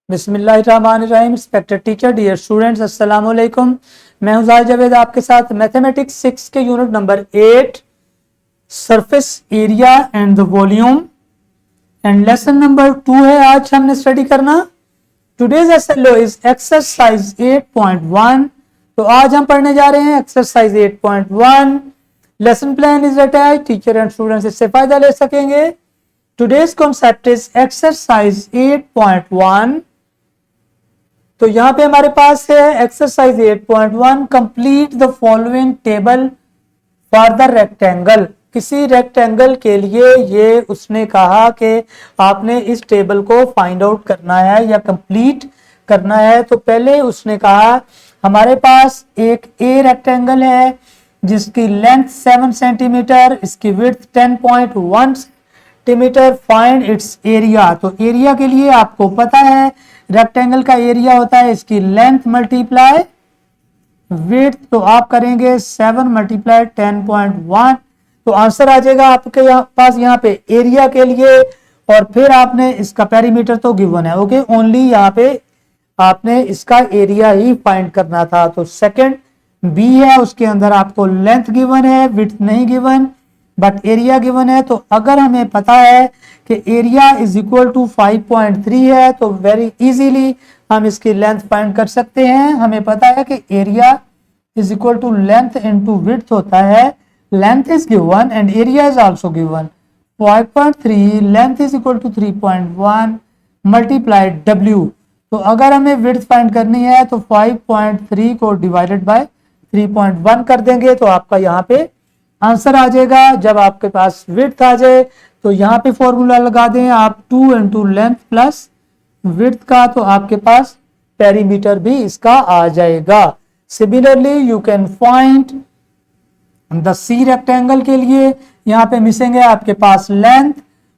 बिस्मिल्लाहिर्रहमानिर्रहीम। Respected teacher, dear students, अस्सलाम वालेकुम। मैं हूं जाहिद जावेद आपके साथ मैथमेटिक्स 6 के unit number 8 surface area and the volume and lesson number 2 है आज हमने स्टडी करना। Today's SLO is exercise 8.1। तो आज हम पढ़ने जा रहे हैं exercise 8.1। Lesson plan is attached, teacher and students इससे फायदा ले सकेंगे। Today's concept is exercise 8.1। तो यहां पे हमारे पास है exercise 8.1, complete the following table for the rectangle. किसी रेक्टेंगल के लिए ये उसने कहा कि आपने इस टेबल को फाइंड आउट करना है या कंप्लीट करना है। तो पहले उसने कहा हमारे पास एक ए रेक्टेंगल है जिसकी लेंथ 7 सेंटीमीटर, इसकी width 10.1 centimetre. Find its area. तो एरिया के लिए आपको पता है रेक्टेंगल का एरिया होता है इसकी लेंथ मल्टीप्लाई विड्थ। तो आप करेंगे 7 मल्टीप्लाई 10.1। तो आंसर आ जाएगा आपके पास यहाँ पे एरिया के लिए। और फिर आपने इसका पेरीमीटर तो गिवन है, ओके, ओनली यहाँ पे आपने इसका एरिया ही फाइंड करना था। तो सेकंड बी है, उसके अंदर आपको लेंथ गिवन है, विड्थ नहीं गिवन, बट एरिया गिवन है। तो अगर हमें पता है कि एरिया इज इक्वल टू 5.3 है तो वेरी इजीली हम इसकी लेंथ फाइंड कर सकते हैं। हमें पता है कि area is equal to length into width होता है। Length is given and area is also given. 5.3 length is equal to 3.1 multiplied W. तो अगर हमें विड्थ फाइंड करनी है तो 5.3 को डिवाइडेड बाय 3.1 कर देंगे तो आपका यहाँ पे आंसर आ जाएगा। जब आपके पास विड्थ आ जाए तो यहाँ पे फॉर्मूला लगा दें आप 2 इंटू लेंथ प्लस विड्थ का, तो आपके पास पेरीमीटर भी इसका आ जाएगा। Similarly you can find the C rectangle के लिए यहाँ पे मिसिंग है आपके पास लेंथ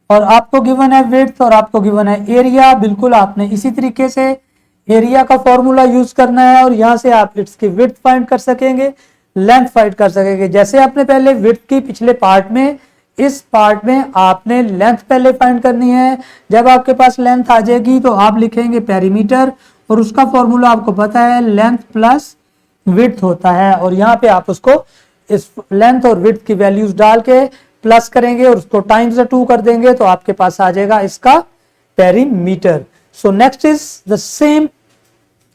और आपको गिवन है विड्थ और आपको गिवन है एरिया। बिल्कुल आपने इसी तरीके से एरिया का फॉर्मूला यूज करना है और यहाँ से आप इसकी विड्थ फाइंड कर सकेंगे, लेंथ फाइंड कर सकेंगे। जैसे आपने पहले विड्थ की पिछले पार्ट में, इस पार्ट में आपने लेंथ पहले फाइंड करनी है। जब आपके पास लेंथ आ जाएगी तो आप लिखेंगे पेरीमीटर और उसका फॉर्मूला आपको पता है लेंथ प्लस विड्थ होता है। और यहाँ पे आप उसको इस लेंथ और विड्थ की वैल्यूज डाल के प्लस करेंगे और उसको टाइम्स 2 कर देंगे तो आपके पास आ जाएगा इसका perimeter. So next is the same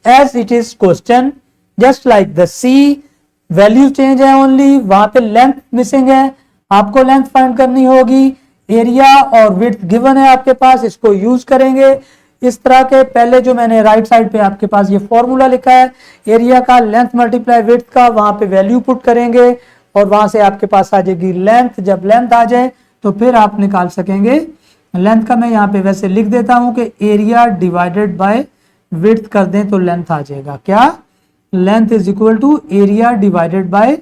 as it is question, just like the C, value change है ओनली, वहां पे लेंथ मिसिंग है, आपको लेंथ फाइंड करनी होगी। एरिया और विड्थ गिवन है आपके पास, इसको यूज करेंगे इस तरह के। पहले जो मैंने राइट साइड पे आपके पास ये फॉर्मूला लिखा है एरिया का लेंथ मल्टीप्लाई विड्थ का, वहां पे वैल्यू पुट करेंगे और वहां से आपके पास आ जाएगी लेंथ। जब लेंथ आ जाए तो फिर आप निकाल सकेंगे लेंथ का। मैं यहाँ पे वैसे लिख देता हूं कि एरिया डिवाइडेड बाय विड्थ कर दें तो लेंथ आ जाएगा क्या, length is equal to area divided by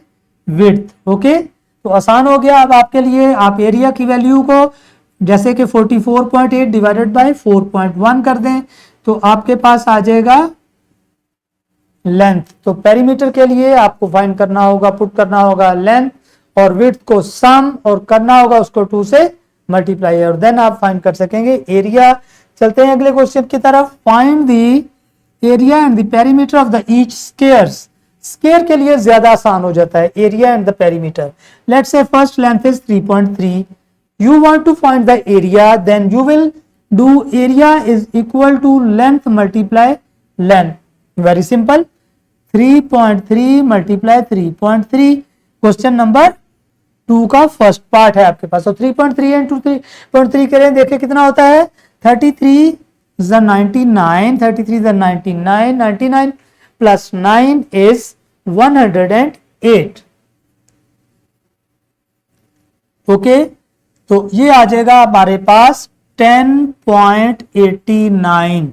width. Okay, तो आसान हो गया अब आपके लिए। आप एरिया की वैल्यू को जैसे कि 44.8 डिवाइडेड बाय 4.1 कर दें तो आपके पास आ जाएगा लेंथ। तो पेरीमीटर के लिए आपको फाइंड करना होगा, पुट करना होगा लेंथ और विड्थ को सम और करना होगा उसको 2 से मल्टीप्लाई और देन आप फाइंड कर सकेंगे एरिया। चलते हैं अगले क्वेश्चन की तरफ। Find the area and the perimeter of the each squares. Square के लिए ज्यादा आसान हो जाता है area and the perimeter. Let's say first length is 3.3, you want to find the area, then you will do area is equal to length multiply length. Very simple, 3.3 multiply 3.3। Question number 2 का first part है आपके पास। तो 3.3 into 3.3 करें, देखिए कितना होता है 33 is 99, 33 is 99, 99 plus 9 is 108। Okay, तो ये आ जाएगा हमारे पास 10.89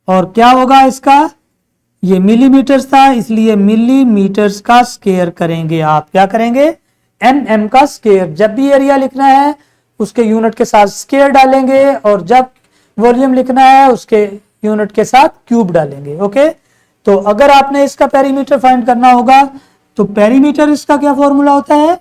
और क्या होगा इसका, ये मिलीमीटर्स था इसलिए मिलीमीटर्स का स्क्वायर करेंगे। आप क्या करेंगे mm का स्क्वायर। जब भी एरिया लिखना है उसके यूनिट के साथ स्क्वायर डालेंगे और जब वॉल्यूम लिखना है उसके यूनिट के साथ क्यूब डालेंगे। ओके, तो अगर आपने इसका पेरीमीटर फाइंड करना होगा तो पेरीमीटर इसका क्या फॉर्मूला होता है,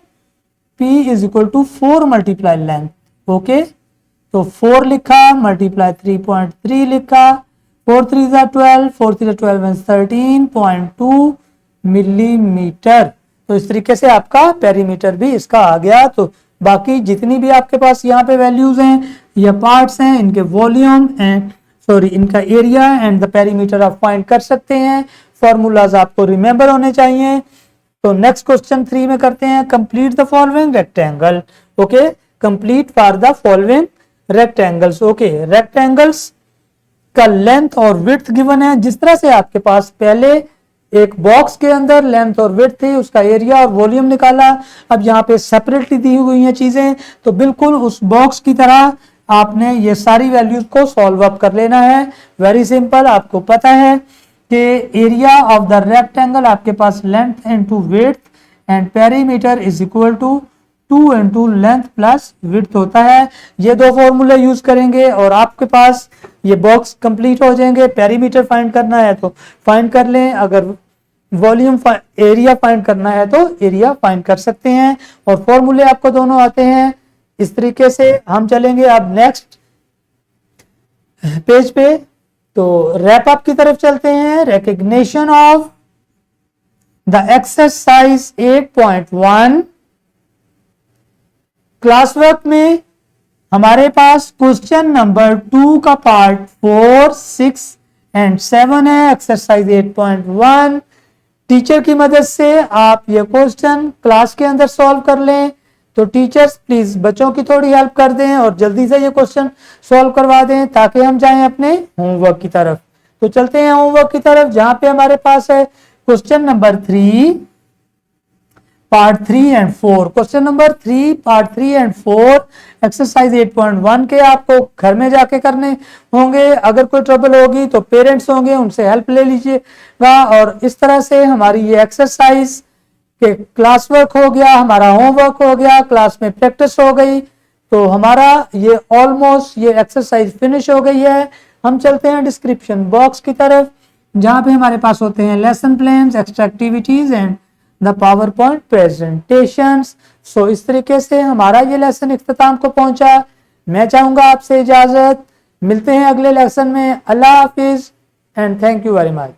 P is equal to 4 multiply length. Okay, तो 4 लिखा मल्टीप्लाई 3.3 लिखा 4 3 12, 4 3 12 and 13.2 मिलीमीटर। तो इस तरीके से आपका पेरीमीटर भी इसका आ गया। तो बाकी जितनी भी आपके पास यहाँ पे वैल्यूज हैं या पार्ट्स हैं, इनके वॉल्यूम एंड इनका एरिया एंड द पेरीमीटर आप फाइंड कर सकते हैं। फॉर्मूलाज आपको रिमेंबर होने चाहिए। तो नेक्स्ट क्वेश्चन 3 में करते हैं, complete the following rectangle. Okay, complete for the following rectangles. Okay, rectangles का लेंथ और विड्थ गिवन है। जिस तरह से आपके पास पहले एक बॉक्स के अंदर लेंथ और विड्थ थी, उसका एरिया और वॉल्यूम निकाला, अब यहाँ पे सेपरेटली दी हुई हैं चीजें, तो बिल्कुल उस बॉक्स की तरह आपने ये सारी वैल्यूज को सॉल्व अप कर लेना है। वेरी सिंपल, आपको पता है कि एरिया ऑफ द रेक्टेंगल आपके पास length into width and perimeter is equal to 2 into length plus width होता है। ये दो फॉर्मूले यूज करेंगे और आपके पास ये बॉक्स कंप्लीट हो जाएंगे। पेरीमीटर फाइंड करना है तो फाइंड कर लें, अगर वॉल्यूम एरिया फाइंड करना है तो एरिया फाइंड कर सकते हैं, और फॉर्मूले आपको दोनों आते हैं। इस तरीके से हम चलेंगे अब नेक्स्ट पेज पे। तो रैप अप की तरफ चलते हैं। Recognition of the exercise 8.1 class work में हमारे पास क्वेश्चन नंबर 2 का पार्ट 4, 6 एंड 7 है, एक्सरसाइज 8.1। टीचर की मदद से आप ये क्वेश्चन क्लास के अंदर सॉल्व कर लें। तो टीचर्स प्लीज बच्चों की थोड़ी हेल्प कर दें और जल्दी से ये क्वेश्चन सॉल्व करवा दें ताकि हम जाएं अपने होमवर्क की तरफ। तो चलते हैं होमवर्क की तरफ, जहां पे हमारे पास है question number 3 part 3 and 4। Question number 3 part 3 and 4 exercise 8.1 के आपको घर में जाके करने होंगे। अगर कोई ट्रबल होगी तो पेरेंट्स होंगे, उनसे हेल्प ले लीजिएगा। और इस तरह से हमारी ये एक्सरसाइज के क्लास वर्क हो गया, हमारा होमवर्क हो गया, क्लास में प्रैक्टिस हो गई। तो हमारा ये ऑलमोस्ट ये एक्सरसाइज फिनिश हो गई है। हम चलते हैं डिस्क्रिप्शन बॉक्स की तरफ, जहां पे हमारे पास होते हैं lesson plans, extra activities and the power point presentations. So इस तरीके से हमारा ये लेसन इख्तिताम को पहुंचा। मैं चाहूंगा आपसे इजाजत, मिलते हैं अगले लेसन में। अल्लाह हाफिज and thank you very much.